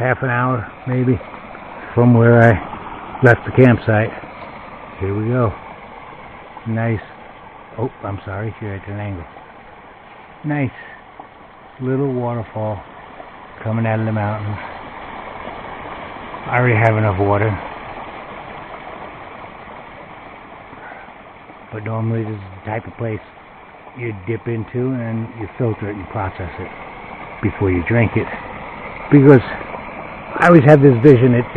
half an hour maybe from where I left the campsite. Here we go. Nice. Oh, I'm sorry, here at an angle. Nice little waterfall coming out of the mountains. I already have enough water. But normally this is the type of place you dip into and you filter it and process it before you drink it. Because I always have this vision that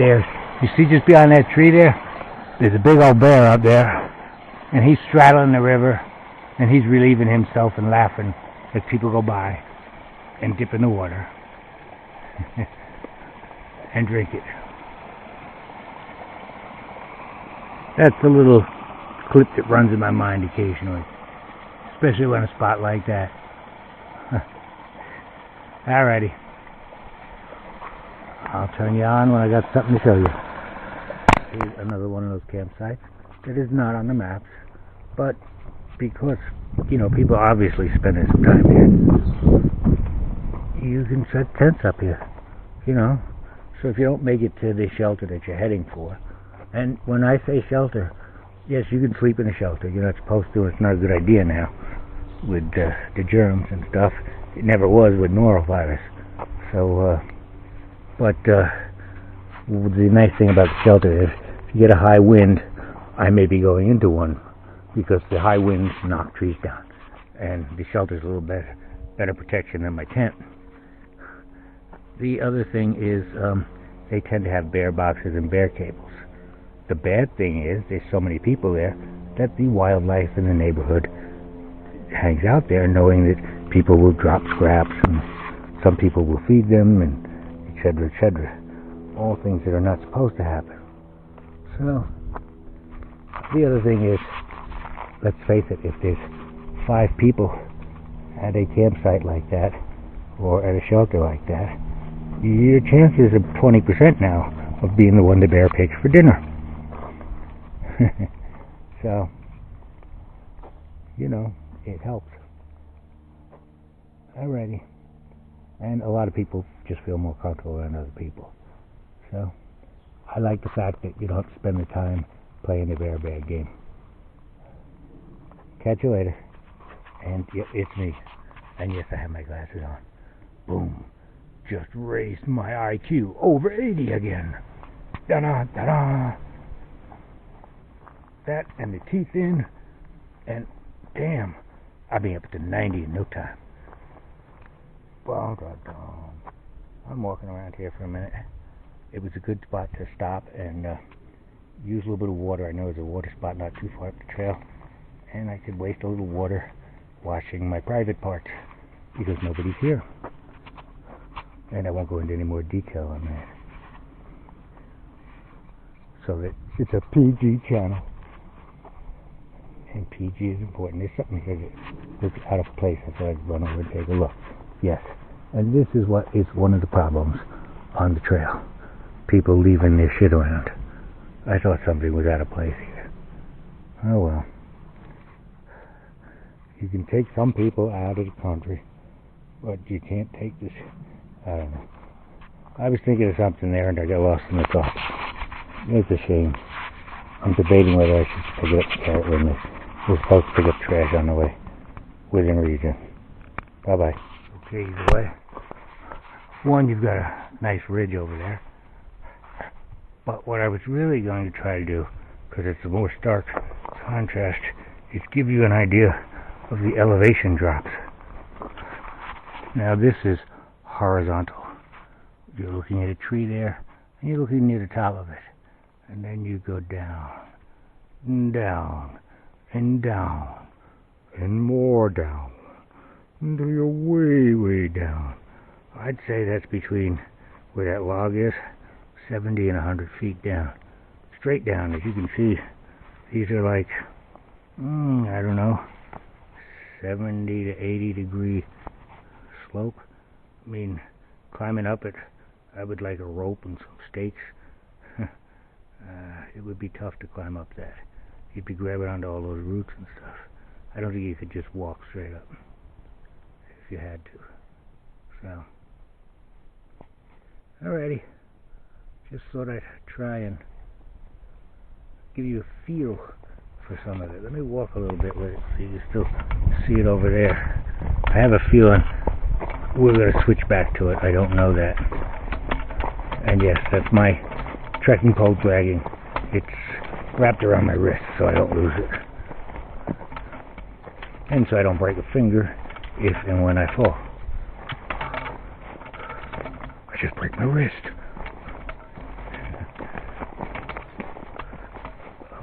you see just beyond that tree there's a big old bear up there, and he's straddling the river, and he's relieving himself and laughing as people go by and dip in the water and drink it. That's a little clip that runs in my mind occasionally, especially on a spot like that. Alrighty, I'll turn you on when I got something to show you. Here's another one of those campsites that is not on the maps, but because, people obviously spending some time here, you can set tents up here, so if you don't make it to the shelter that you're heading for, and when I say shelter, yes, you can sleep in a shelter. You're not supposed to. It's not a good idea now with the germs and stuff. It never was with norovirus. So, but the nice thing about the shelter is if you get a high wind, I may be going into one because the high winds knock trees down. And the shelter's a little better protection than my tent. The other thing is they tend to have bear boxes and bear cables. The bad thing is there's so many people there that the wildlife in the neighborhood hangs out there knowing that people will drop scraps and some people will feed them and etc., etc. All things that are not supposed to happen. So the other thing is, let's face it, if there's 5 people at a campsite like that or at a shelter like that, your chances are 20% now of being the one the bear picks for dinner. So, it helps. Alrighty. And a lot of people just feel more comfortable than other people. So, I like the fact that you don't have to spend the time playing the bear game. Catch you later. And yep, it's me. And yes, I have my glasses on. Boom. Just raised my IQ over 80 again. Da-da, da-da. That and the teeth in, and damn, I'll be up to 90 in no time. I'm walking around here for a minute. It was a good spot to stop and use a little bit of water. I know there's a water spot not too far up the trail, and I could waste a little water washing my private parts because nobody's here. And I won't go into any more detail on that. So that it's a PG channel. And PG is important. There's something here that looks out of place. I thought I'd run over and take a look. Yes. And this is what is one of the problems on the trail. People leaving their shit around. I thought something was out of place here. Oh well. You can take some people out of the country, but you can't take this. I don't know. I was thinking of something there and I got lost in the thought. It's a shame. I'm debating whether I should pick it up and carry it with me. We're supposed to pick up trash on the way, within reason. Bye-bye. Okay, either way. One, you've got a nice ridge over there. But what I was really going to try to do, because it's a more stark contrast, is give you an idea of the elevation drops. Now this is horizontal. You're looking at a tree there, and you're looking near the top of it. And then you go down, and down, and down, and more down, until you're way, way down. I'd say that's between where that log is, 70 and 100 feet down. Straight down, as you can see, these are like, I don't know, 70 to 80 degree slope. I mean, climbing up it, I would like a rope and some stakes. It would be tough to climb up that. You'd be grabbing onto all those roots and stuff. I don't think you could just walk straight up if you had to. So, alrighty. Just thought I'd try and give you a feel for some of it. Let me walk a little bit with it so you can still see it over there. I have a feeling we're going to switch back to it. I don't know that. And yes, that's my trekking pole dragging. It's wrapped around my wrist so I don't lose it. And so I don't break a finger if and when I fall. I just break my wrist.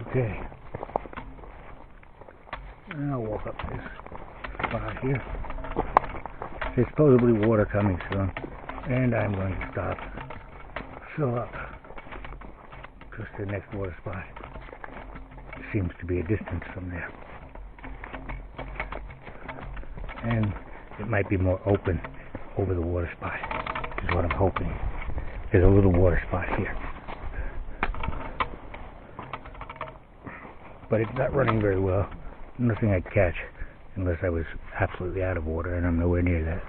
Okay. And I'll walk up this spot here. There's supposedly water coming soon. And I'm going to stop, fill up. Because the next water spot seems to be a distance from there. And it might be more open over the water spot, is what I'm hoping. There's a little water spot here. But it's not running very well. Nothing I'd catch unless I was absolutely out of water, and I'm nowhere near that.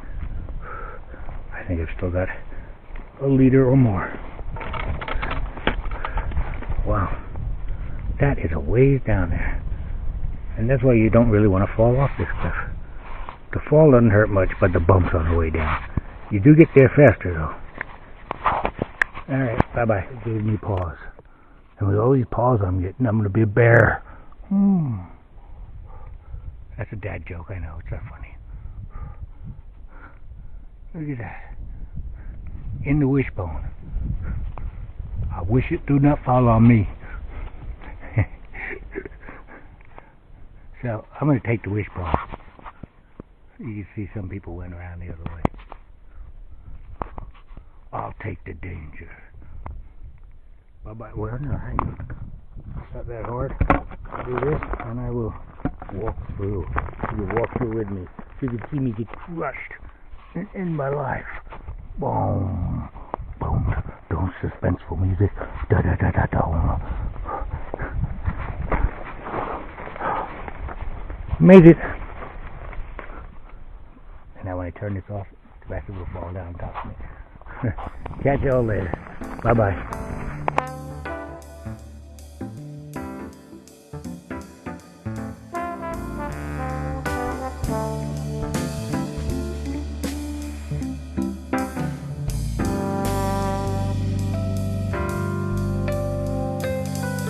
I think I've still got a liter or more. Wow. That is a ways down there. And that's why you don't really want to fall off this cliff. The fall doesn't hurt much, but the bumps on the way down. You do get there faster, though. Alright, bye-bye. It gave me pause. And with all these paws I'm getting, I'm going to be a bear. That's a dad joke, I know. It's not funny. Look at that. In the wishbone. I wish it do not fall on me. So, I'm going to take the wishbone. You can see some people went around the other way. I'll take the danger. Bye-bye. Well, no, hang on. It's not that hard. I'll do this, and I will walk through. You can walk through with me. So you can see me get crushed and end my life. Boom. Boom. Don't suspenseful music. Da-da-da-da-da. Made it. And now when I turn this off, the rest will fall down on top of me. Catch you all later. Bye-bye.